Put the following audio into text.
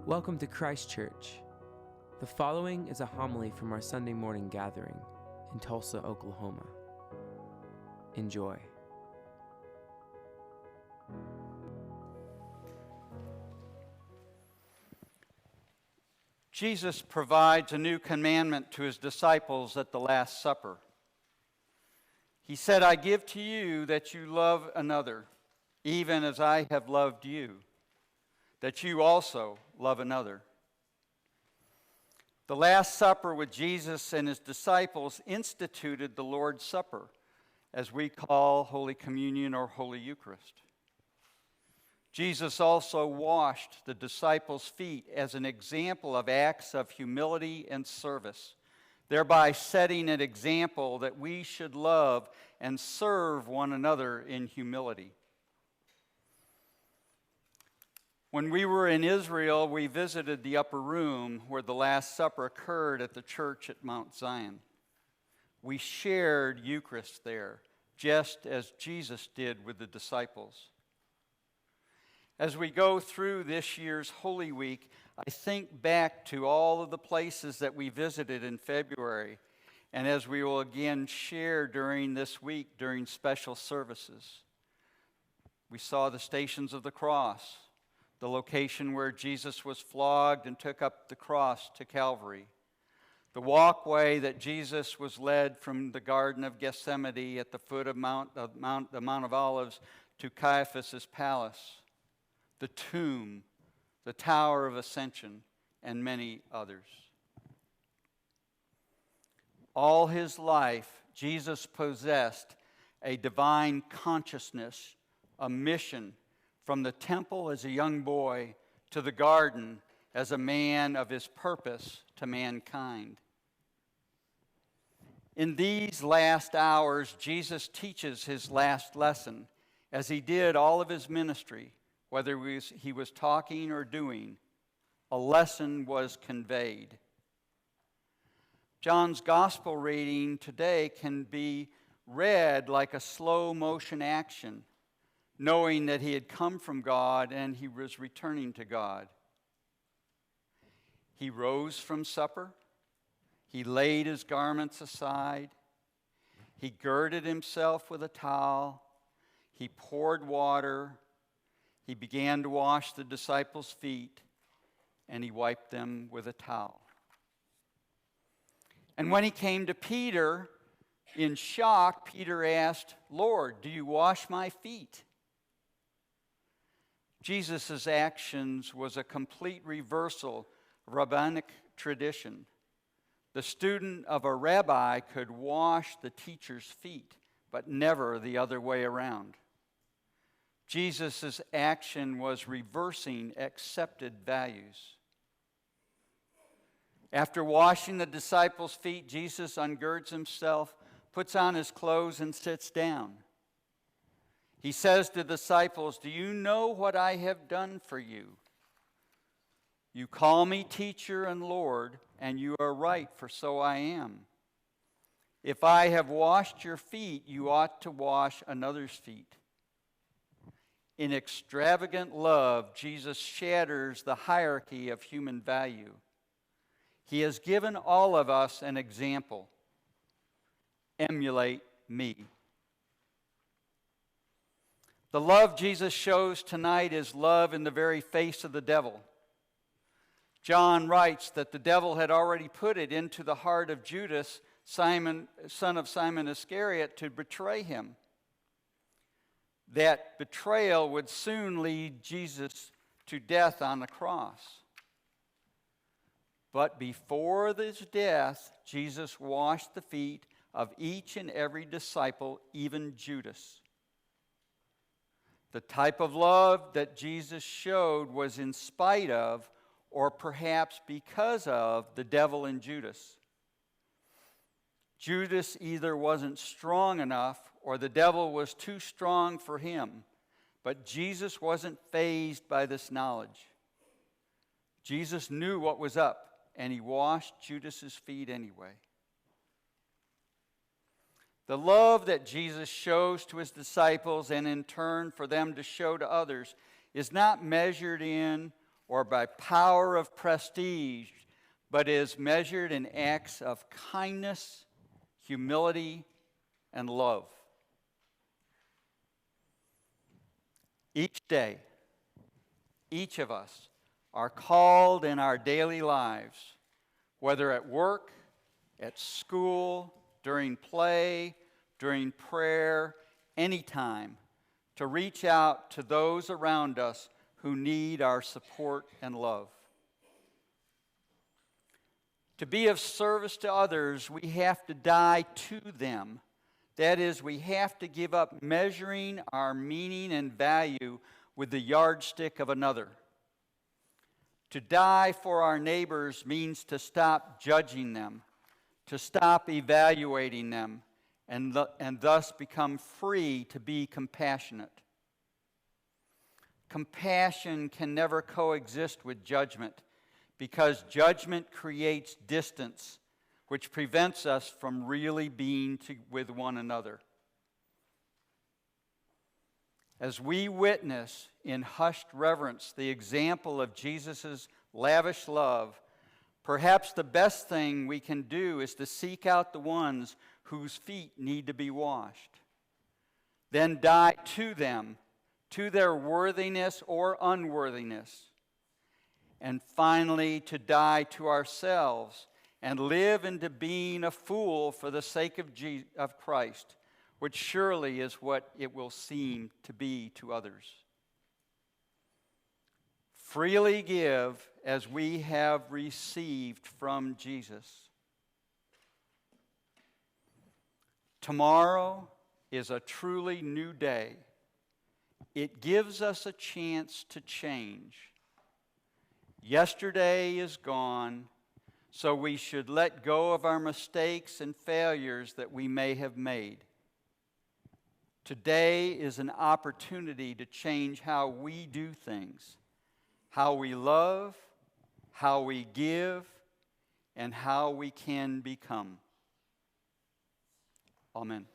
Welcome to Christ Church. The following is a homily from our Sunday morning gathering in Tulsa, Oklahoma. Enjoy. Jesus provides a new commandment to his disciples at the Last Supper. He said, "I give to you that you love another, even as I have loved you, that you also love another." The Last Supper with Jesus and his disciples instituted the Lord's Supper, as we call Holy Communion or Holy Eucharist. Jesus also washed the disciples' feet as an example of acts of humility and service, thereby setting an example that we should love and serve one another in humility. When we were in Israel, we visited the upper room where the Last Supper occurred at the church at Mount Zion. We shared Eucharist there, just as Jesus did with the disciples. As we go through this year's Holy Week, I think back to all of the places that we visited in February, and as we will again share during this week during special services. We saw the Stations of the Cross, the location where Jesus was flogged and took up the cross to Calvary, the walkway that Jesus was led from the Garden of Gethsemane at the foot of the Mount of Olives to Caiaphas' palace, the tomb, the Tower of Ascension, and many others. All his life, Jesus possessed a divine consciousness, a mission, from the temple as a young boy to the garden as a man of his purpose to mankind. In these last hours, Jesus teaches his last lesson, as he did all of his ministry. Whether he was talking or doing, a lesson was conveyed. John's gospel reading today can be read like a slow motion action, knowing that he had come from God and he was returning to God. He rose from supper. He laid his garments aside. He girded himself with a towel. He poured water. He began to wash the disciples' feet, and he wiped them with a towel. And when he came to Peter, in shock, Peter asked, "Lord, do you wash my feet?" Jesus' actions was a complete reversal of rabbinic tradition. The student of a rabbi could wash the teacher's feet, but never the other way around. Jesus' action was reversing accepted values. After washing the disciples' feet, Jesus ungirds himself, puts on his clothes, and sits down. He says to the disciples, "Do you know what I have done for you? You call me teacher and Lord, and you are right, for so I am. If I have washed your feet, you ought to wash another's feet." In extravagant love, Jesus shatters the hierarchy of human value. He has given all of us an example. Emulate me. The love Jesus shows tonight is love in the very face of the devil. John writes that the devil had already put it into the heart of Judas, son of Simon Iscariot, to betray him. That betrayal would soon lead Jesus to death on the cross. But before this death, Jesus washed the feet of each and every disciple, even Judas. The type of love that Jesus showed was in spite of, or perhaps because of, the devil in Judas. Judas either wasn't strong enough or the devil was too strong for him. But Jesus wasn't fazed by this knowledge. Jesus knew what was up, and he washed Judas's feet anyway. The love that Jesus shows to his disciples and in turn for them to show to others is not measured in or by power of prestige, but is measured in acts of kindness, humility, and love. Each day, each of us are called in our daily lives, whether at work, at school, during play, during prayer, anytime, to reach out to those around us who need our support and love. To be of service to others, we have to die to them. That is, we have to give up measuring our meaning and value with the yardstick of another. To die for our neighbors means to stop judging them, to stop evaluating them, and thus become free to be compassionate. Compassion can never coexist with judgment, because judgment creates distance, which prevents us from really being with one another. As we witness in hushed reverence the example of Jesus' lavish love, perhaps the best thing we can do is to seek out the ones whose feet need to be washed. Then die to them, to their worthiness or unworthiness. And finally, to die to ourselves and live into being a fool for the sake of Christ, which surely is what it will seem to be to others. Freely give as we have received from Jesus. Tomorrow is a truly new day. It gives us a chance to change. Yesterday is gone, so we should let go of our mistakes and failures that we may have made. Today is an opportunity to change how we do things, how we love, how we give, and how we can become. Amen.